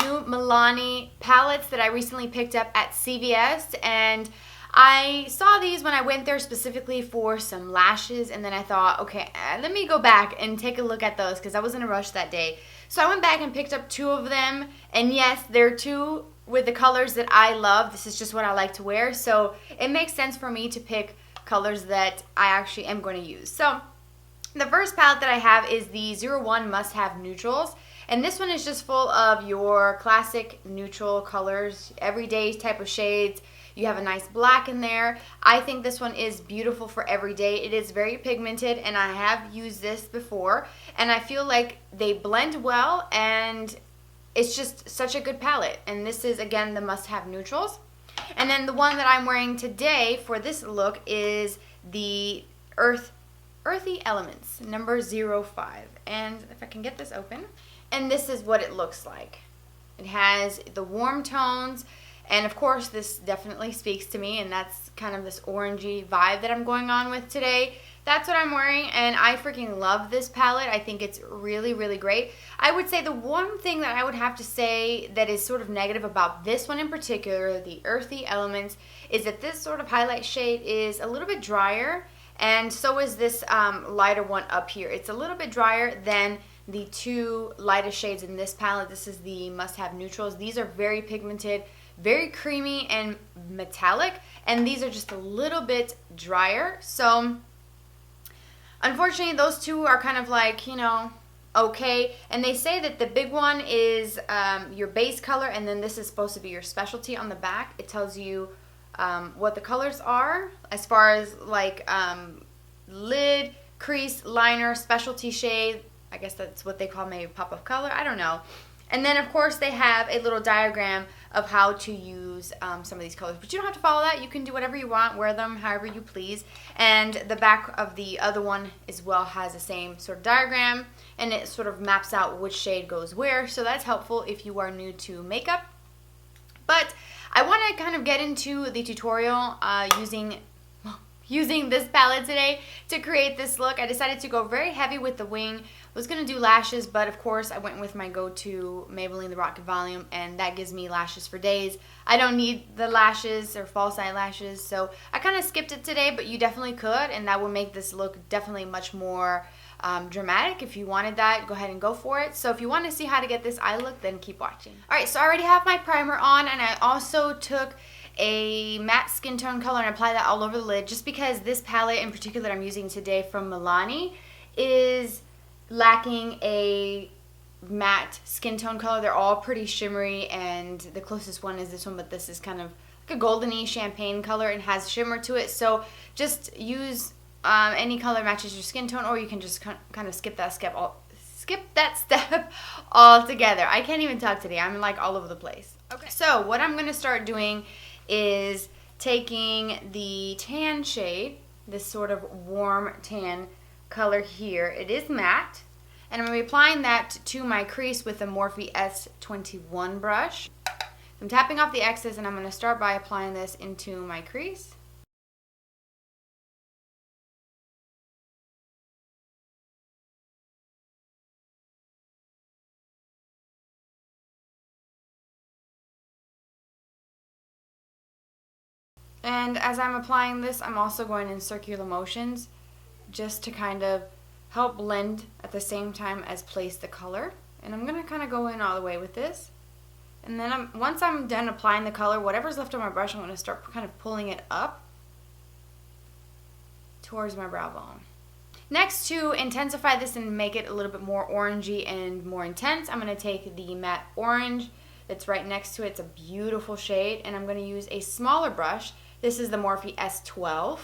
new Milani palettes that I recently picked up at CVS, and I saw these when I went there specifically for some lashes, and then I thought, okay, let me go back and take a look at those because I was in a rush that day. So I went back and picked up 2 of them, and yes, they're 2 with the colors that I love. This is just what I like to wear, so it makes sense for me to pick colors that I actually am going to use. So the first palette that I have is the 01 Must Have Neutrals, and this one is just full of your classic neutral colors, everyday type of shades. You have a nice black in there. I think this one is beautiful for every day. It is very pigmented, and I have used this before, and I feel like they blend well, and it's just such a good palette. And this is, again, the Must Have Neutrals. And then the one that I'm wearing today for this look is the Earthy Elements, number 05. And if I can get this open, and this is what it looks like. It has the warm tones, and of course this definitely speaks to me, and that's kind of this orangey vibe that I'm going on with today. That's what I'm wearing, and I freaking love this palette. I think it's really, really great. I would say the one thing that I would have to say that is sort of negative about this one in particular, the Earthy Elements, is that this sort of highlight shade is a little bit drier, and so is this lighter one up here. It's a little bit drier than the 2 lightest shades in this palette. This is the Must Have Neutrals. These are very pigmented, very creamy and metallic, and these are just a little bit drier. So unfortunately those 2 are kind of like, you know, okay. And they say that the big one is your base color, and then this is supposed to be your specialty. On the back it tells you what the colors are as far as like lid, crease, liner, specialty shade. I guess that's what they call maybe pop of color. I don't know. And then, of course, they have a little diagram of how to use some of these colors. But you don't have to follow that. You can do whatever you want, wear them however you please. And the back of the other one as well has the same sort of diagram, and it sort of maps out which shade goes where. So that's helpful if you are new to makeup. But I want to kind of get into the tutorial using this palette today to create this look. I decided to go very heavy with the wing. I was going to do lashes, but of course I went with my go-to Maybelline The Rocket Volume, and that gives me lashes for days. I don't need the lashes or false eyelashes, so I kind of skipped it today, but you definitely could, and that will make this look definitely much more dramatic. If you wanted that, go ahead and go for it. So if you want to see how to get this eye look, then keep watching. Alright, so I already have my primer on, and I also took a matte skin tone color and apply that all over the lid, just because this palette in particular that I'm using today from Milani is lacking a matte skin tone color. They're all pretty shimmery, and the closest one is this one, but this is kind of like a goldeny champagne color and has shimmer to it. So just use any color matches your skin tone, or you can just kind of skip that step altogether. I can't even talk today. I'm like all over the place. Okay, so what I'm going to start doing is taking the tan shade, this sort of warm tan color here. It is matte, and I'm going to be applying that to my crease with the Morphe S21 brush. I'm tapping off the excess, and I'm going to start by applying this into my crease. And as I'm applying this, I'm also going in circular motions just to kind of help blend at the same time as place the color. And I'm going to kind of go in all the way with this. And then once I'm done applying the color, whatever's left on my brush, I'm going to start kind of pulling it up towards my brow bone. Next, to intensify this and make it a little bit more orangey and more intense, I'm going to take the matte orange that's right next to it. It's a beautiful shade, and I'm going to use a smaller brush. This is the Morphe S12,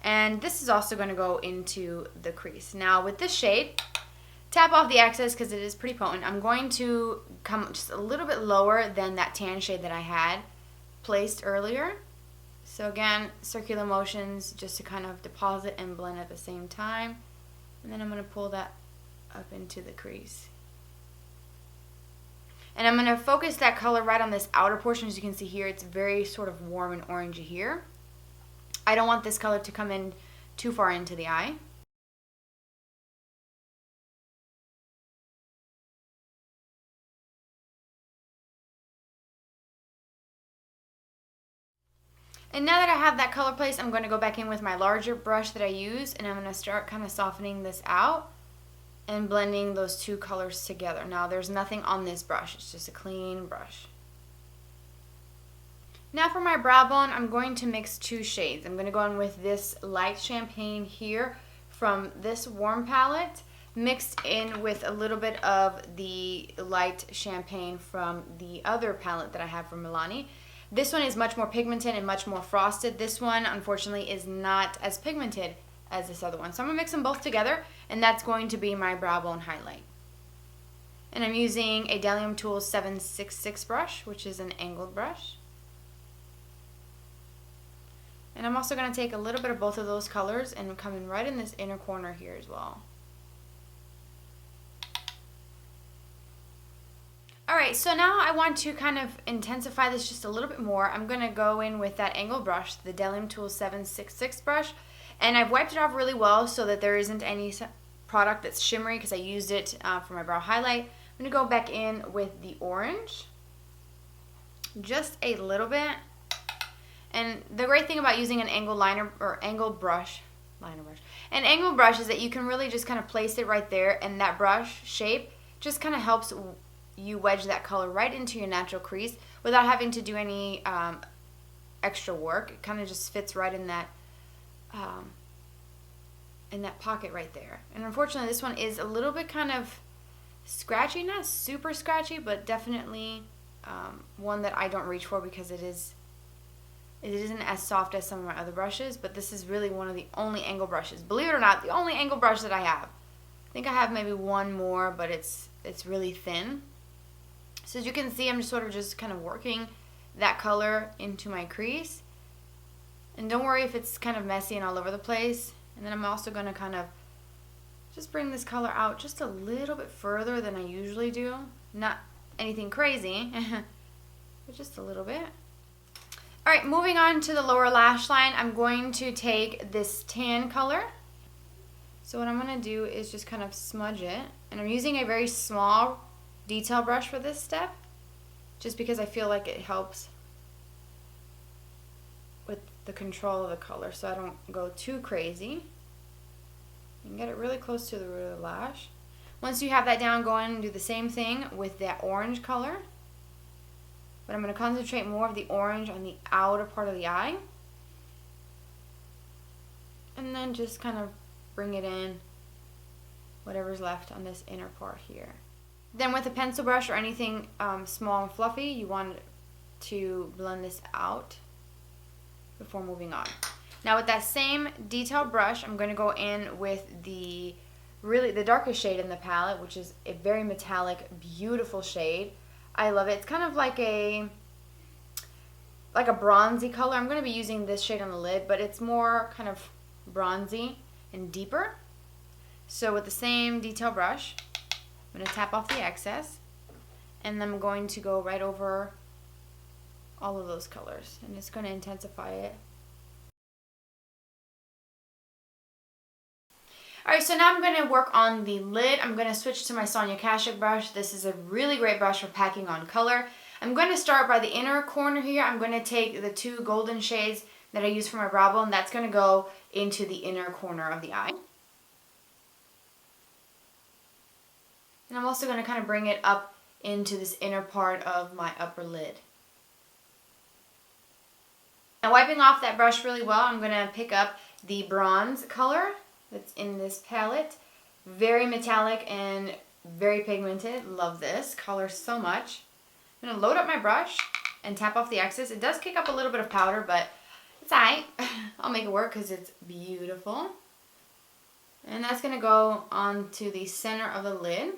and this is also going to go into the crease. Now with this shade, tap off the excess because it is pretty potent. I'm going to come just a little bit lower than that tan shade that I had placed earlier. So again, circular motions just to kind of deposit and blend at the same time. And then I'm going to pull that up into the crease. And I'm going to focus that color right on this outer portion. As you can see here, it's very sort of warm and orangey here. I don't want this color to come in too far into the eye. And now that I have that color place, I'm going to go back in with my larger brush that I use, and I'm going to start kind of softening this out and blending those two colors together. Now there's nothing on this brush, it's just a clean brush. Now for my brow bone, I'm going to mix two shades. I'm going to go in with this light champagne here from this warm palette, mixed in with a little bit of the light champagne from the other palette that I have from Milani. This one is much more pigmented and much more frosted. This one, unfortunately, is not as pigmented as this other one. So I'm going to mix them both together, and that's going to be my brow bone highlight. And I'm using a Delium Tools 766 brush, which is an angled brush. And I'm also going to take a little bit of both of those colors and come in right in this inner corner here as well. Alright, so now I want to kind of intensify this just a little bit more. I'm going to go in with that angled brush, the Delium Tools 766 brush, and I've wiped it off really well so that there isn't any product that's shimmery because I used it for my brow highlight. I'm going to go back in with the orange, just a little bit. And the great thing about using an angled liner or angled brush, an angled brush is that you can really just kind of place it right there, and that brush shape just kind of helps you wedge that color right into your natural crease without having to do any extra work. It kind of just fits right in that pocket right there. And unfortunately, this one is a little bit kind of scratchy, not super scratchy, but definitely one that I don't reach for because it isn't as soft as some of my other brushes. But this is really one of the only angle brushes, believe it or not, the only angle brush that I have. I think I have maybe one more, but it's really thin. So as you can see, I'm just kind of working that color into my crease. And don't worry if it's kind of messy and all over the place. And then I'm also going to kind of just bring this color out just a little bit further than I usually do. Not anything crazy, but just a little bit. Alright, moving on to the lower lash line, I'm going to take this tan color. So what I'm going to do is just kind of smudge it. And I'm using a very small detail brush for this step, just because I feel like it helps with the control of the color so I don't go too crazy. You can get it really close to the root of the lash. Once you have that down, go in and do the same thing with that orange color. But I'm going to concentrate more of the orange on the outer part of the eye. And then just kind of bring it in, whatever's left on this inner part here. Then with a pencil brush or anything small and fluffy, you want to blend this out before moving on. Now with that same detail brush, I'm going to go in with the darkest shade in the palette, which is a very metallic, beautiful shade. I love it. It's kind of like a bronzy color. I'm going to be using this shade on the lid, but it's more kind of bronzy and deeper. So with the same detail brush, I'm going to tap off the excess, and then I'm going to go right over all of those colors, and it's going to intensify it. Alright, so now I'm going to work on the lid. I'm going to switch to my Sonia Kashuk brush. This is a really great brush for packing on color. I'm going to start by the inner corner here. I'm going to take the two golden shades that I use for my brow bone. That's going to go into the inner corner of the eye. And I'm also going to kind of bring it up into this inner part of my upper lid. Now wiping off that brush really well, I'm going to pick up the bronze color that's in this palette. Very metallic and very pigmented. Love this color so much. I'm going to load up my brush and tap off the excess. It does kick up a little bit of powder, but it's alright. I'll make it work because it's beautiful. And that's going to go onto the center of the lid.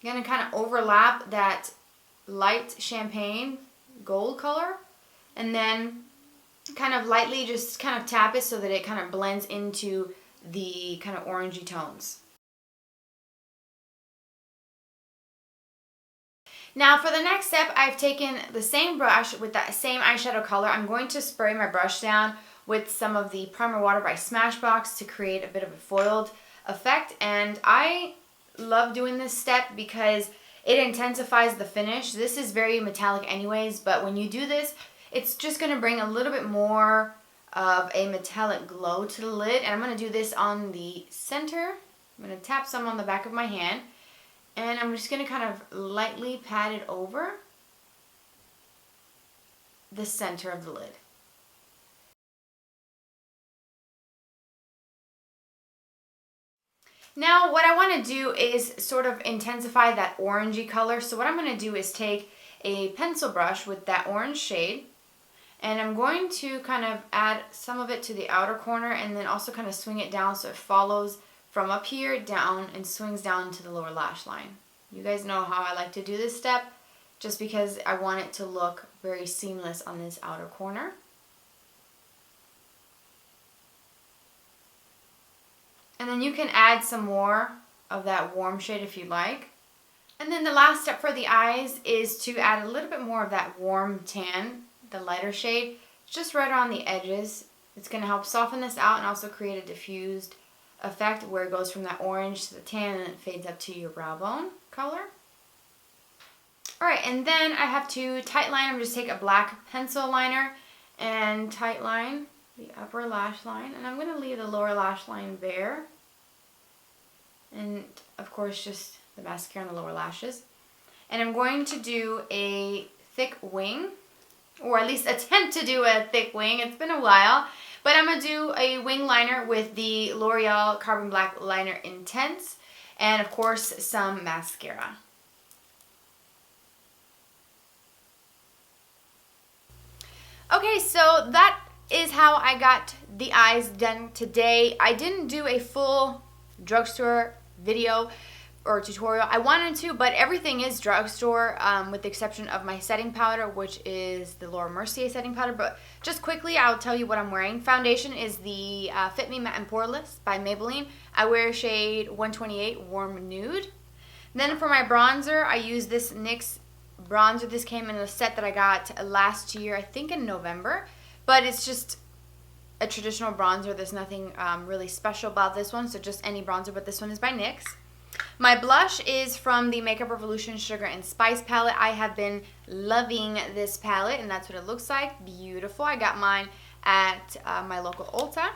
I'm going to kind of overlap that light champagne gold color, and then kind of lightly just kind of tap it so that it kind of blends into the kind of orangey tones. Now for the next step, I've taken the same brush with that same eyeshadow color. I'm going to spray my brush down with some of the Primer Water by Smashbox to create a bit of a foiled effect, and I love doing this step because it intensifies the finish. This is very metallic anyways, but when you do this, it's just going to bring a little bit more of a metallic glow to the lid. And I'm going to do this on the center. I'm going to tap some on the back of my hand. And I'm just going to kind of lightly pat it over the center of the lid. Now what I want to do is sort of intensify that orangey color. So what I'm going to do is take a pencil brush with that orange shade, and I'm going to kind of add some of it to the outer corner and then also kind of swing it down so it follows from up here down and swings down to the lower lash line. You guys know how I like to do this step, just because I want it to look very seamless on this outer corner. And then you can add some more of that warm shade if you like. And then the last step for the eyes is to add a little bit more of that warm tan, the lighter shade, just right around the edges. It's going to help soften this out and also create a diffused effect where it goes from that orange to the tan and it fades up to your brow bone color. Alright, and then I have to tight line. I'm just take a black pencil liner and tight line the upper lash line. And I'm going to leave the lower lash line bare. And of course just the mascara on the lower lashes. And I'm going to do a thick wing, or at least attempt to do a thick wing. It's been a while. But I'm going to do a wing liner with the L'Oreal Carbon Black Liner Intense. And of course some mascara. Okay, so that is how I got the eyes done today. I didn't do a full drugstore video or tutorial. I wanted to, but everything is drugstore with the exception of my setting powder, which is the Mercier setting powder. But just quickly, I'll tell you what I'm wearing. Foundation is the Fit Me Matte and Poreless by Maybelline. I wear shade 128 Warm Nude. Then for my bronzer, I use this NYX Bronzer. This came in a set that I got last year, I think in November. But it's just a traditional bronzer. There's nothing really special about this one, so just any bronzer, but this one is by NYX. My blush is from the Makeup Revolution Sugar and Spice palette. I have been loving this palette, and that's what it looks like. Beautiful. I got mine at my local Ulta.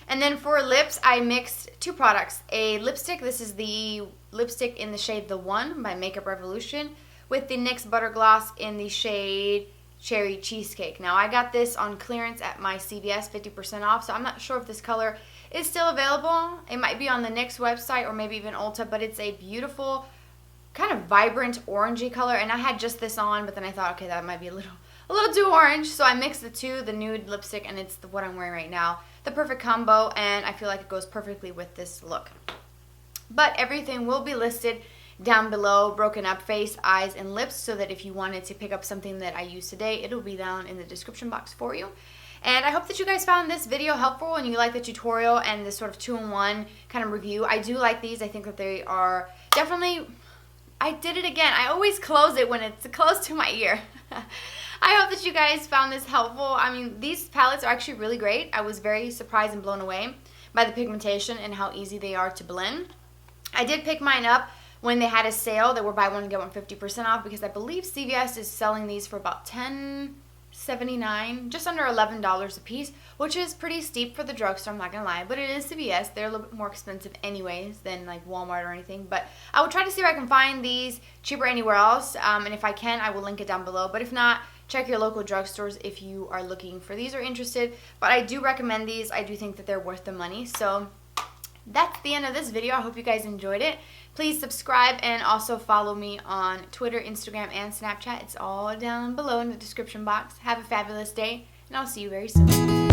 And then for lips, I mixed two products. A lipstick. This is the lipstick in the shade The One by Makeup Revolution with the NYX Butter Gloss in the shade Cherry Cheesecake. Now, I got this on clearance at my CVS, 50% off, so I'm not sure if this color is still available. It might be on the NYX website or maybe even Ulta, but it's a beautiful, kind of vibrant orangey color, and I had just this on, but then I thought, okay, that might be a little too orange, so I mixed the two, the nude lipstick, and it's what I'm wearing right now. The perfect combo, and I feel like it goes perfectly with this look. But everything will be listed down below, broken up face, eyes, and lips, so that if you wanted to pick up something that I used today, it'll be down in the description box for you. And I hope that you guys found this video helpful and you like the tutorial and this sort of 2-in-1 kind of review. I do like these. I think that they are definitely, I did it again. I always close it when it's close to my ear. I hope that you guys found this helpful. I mean, these palettes are actually really great. I was very surprised and blown away by the pigmentation and how easy they are to blend. I did pick mine up when they had a sale. They were buy one get one 50% off, because I believe CVS is selling these for about $10.79, just under $11 a piece, which is pretty steep for the drugstore, I'm not gonna lie, but it is CVS. They're a little bit more expensive anyways than like Walmart or anything, but I will try to see if I can find these cheaper anywhere else, and if I can, I will link it down below. But if not, check your local drugstores if you are looking for these or interested. But I do recommend these. I do think that they're worth the money. So that's the end of this video. I hope you guys enjoyed it. Please subscribe and also follow me on Twitter, Instagram, and Snapchat. It's all down below in the description box. Have a fabulous day, and I'll see you very soon.